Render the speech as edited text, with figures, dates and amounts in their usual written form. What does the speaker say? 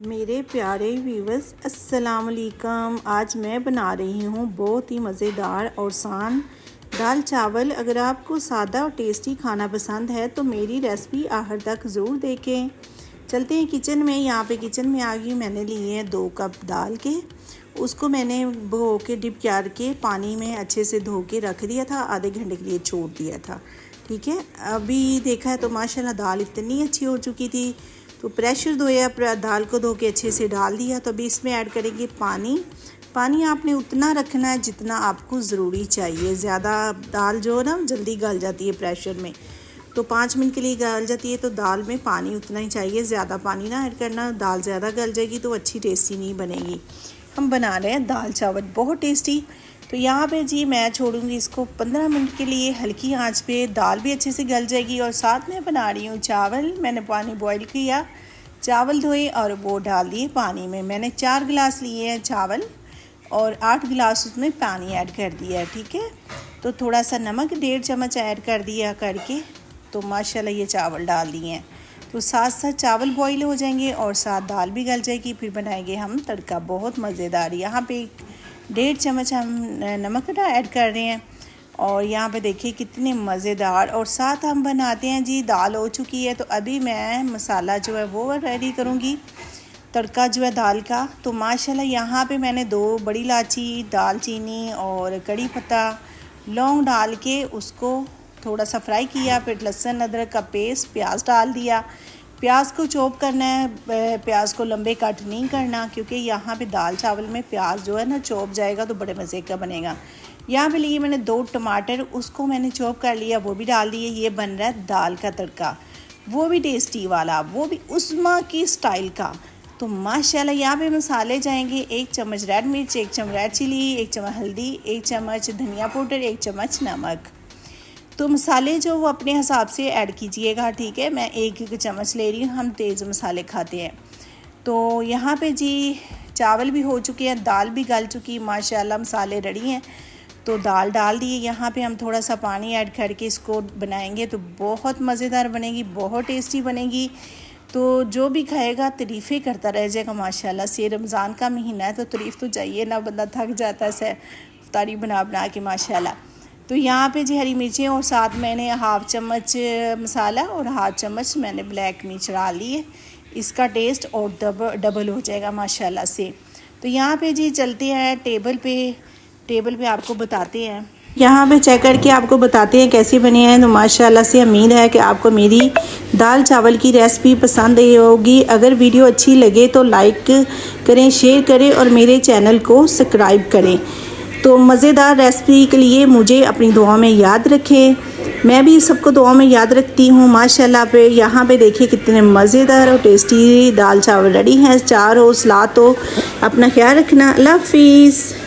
मेरे प्यारे व्यूवर्स अस्सलाम वालेकुम। आज मैं बना रही हूँ बहुत ही मज़ेदार और आसान दाल चावल। अगर आपको सादा और टेस्टी खाना पसंद है तो मेरी रेसिपी आखिर तक ज़रूर देखें। चलते हैं किचन में। यहाँ पे किचन में आ गई। मैंने लिए हैं 2 कप दाल के। उसको मैंने भगो के डिप करके पानी में अच्छे से धो के रख दिया था, आधे घंटे के लिए छोड़ दिया था। ठीक है, अभी देखा है तो माशाल्लाह दाल इतनी अच्छी हो चुकी थी। तो प्रेशर धोया, दाल को धो के अच्छे से डाल दिया। तो अभी इसमें ऐड करेंगे पानी। पानी आपने उतना रखना है जितना आपको ज़रूरी चाहिए। ज़्यादा दाल जो है ना जल्दी गल जाती है प्रेशर में, तो 5 मिनट के लिए गल जाती है। तो दाल में पानी उतना ही चाहिए, ज़्यादा पानी ना ऐड करना। दाल ज़्यादा गल जाएगी तो अच्छी टेस्टी नहीं बनेगी। हम बना रहे हैं दाल चावल बहुत टेस्टी। तो यहाँ पे जी मैं छोड़ूंगी इसको 15 मिनट के लिए हल्की आंच पे। दाल भी अच्छे से गल जाएगी और साथ में बना रही हूँ चावल। मैंने पानी बॉईल किया, चावल धोए और वो डाल दिए पानी में। मैंने 4 गिलास लिए हैं चावल और 8 गिलास उसमें पानी ऐड कर दिया है। ठीक है, तो थोड़ा सा नमक 1.5 चम्मच ऐड कर दिया करके तो माशाल्लाह ये चावल डाल दिए हैं। तो साथ साथ चावल बॉईल हो जाएंगे और साथ दाल भी गल जाएगी। फिर बनाएंगे हम तड़का बहुत मज़ेदार। यहाँ पे 1.5 चम्मच हम नमक ऐड कर रहे हैं और यहाँ पे देखिए कितने मज़ेदार। और साथ हम बनाते हैं जी, दाल हो चुकी है तो अभी मैं मसाला जो है वो रेडी करूँगी, तड़का जो है दाल का। तो माशाल्लाह यहाँ पे मैंने 2 बड़ी इलायची, दालचीनी और कड़ी पत्ता, लौंग डाल के उसको थोड़ा सा फ्राई किया। फिर लहसुन अदरक का पेस्ट, प्याज डाल दिया। प्याज को चॉप करना है, प्याज को लंबे कट नहीं करना क्योंकि यहाँ पे दाल चावल में प्याज जो है ना चॉप जाएगा तो बड़े मज़े का बनेगा। यहाँ पे लिए मैंने 2 टमाटर, उसको मैंने चॉप कर लिया, वो भी डाल दिए। ये बन रहा है दाल का तड़का, वो भी टेस्टी वाला, वो भी उस्मा की स्टाइल का। तो माशाल्लाह यहाँ पे मसाले जाएंगे 1 चम्मच रेड मिर्च, 1 चम्मच रेड चिली, 1 चम्मच हल्दी, 1 चम्मच धनिया पाउडर, 1 चम्मच नमक। तो मसाले जो वो अपने हिसाब से ऐड कीजिएगा। ठीक है, मैं 1 चम्मच ले रही हूँ, हम तेज़ मसाले खाते हैं। तो यहाँ पे जी चावल भी हो चुके हैं, दाल भी गल चुकी है माशाल्लाह, मसाले रेडी हैं। तो दाल डाल दिए। यहाँ पे हम थोड़ा सा पानी ऐड करके इसको बनाएंगे तो बहुत मज़ेदार बनेगी, बहुत टेस्टी बनेगी। तो जो भी खाएगा तारीफ़ें करता रह जाएगा माशाल्लाह से। रमज़ान का महीना है तो तारीफ़ तो चाहिए ना, बंदा थक जाता है इफ्तारी बना बना के माशाल्लाह। तो यहाँ पे जी हरी मिर्चें और साथ मैंने 1/2 चम्मच मसाला और 1/2 चम्मच मैंने ब्लैक मिर्च डाल ली है। इसका टेस्ट और डबल हो जाएगा माशाल्लाह से। तो यहाँ पे जी चलते हैं टेबल पे आपको बताते हैं। यहाँ पे चेक करके आपको बताते हैं कैसे बने हैं। तो माशाल्लाह से उम्मीद है कि आपको मेरी दाल चावल की रेसिपी पसंद आई होगी। अगर वीडियो अच्छी लगे तो लाइक करें, शेयर करें और मेरे चैनल को सब्सक्राइब करें। तो मज़ेदार रेसिपी के लिए मुझे अपनी दुआ में याद रखें। मैं भी सबको दुआ में याद रखती हूँ माशाल्लाह पे। यहाँ पे देखिए कितने मज़ेदार और टेस्टी दाल चावल रेडी हैं। चार हो सलाद हो। अपना ख्याल रखना। अल्लाह हाफिज़।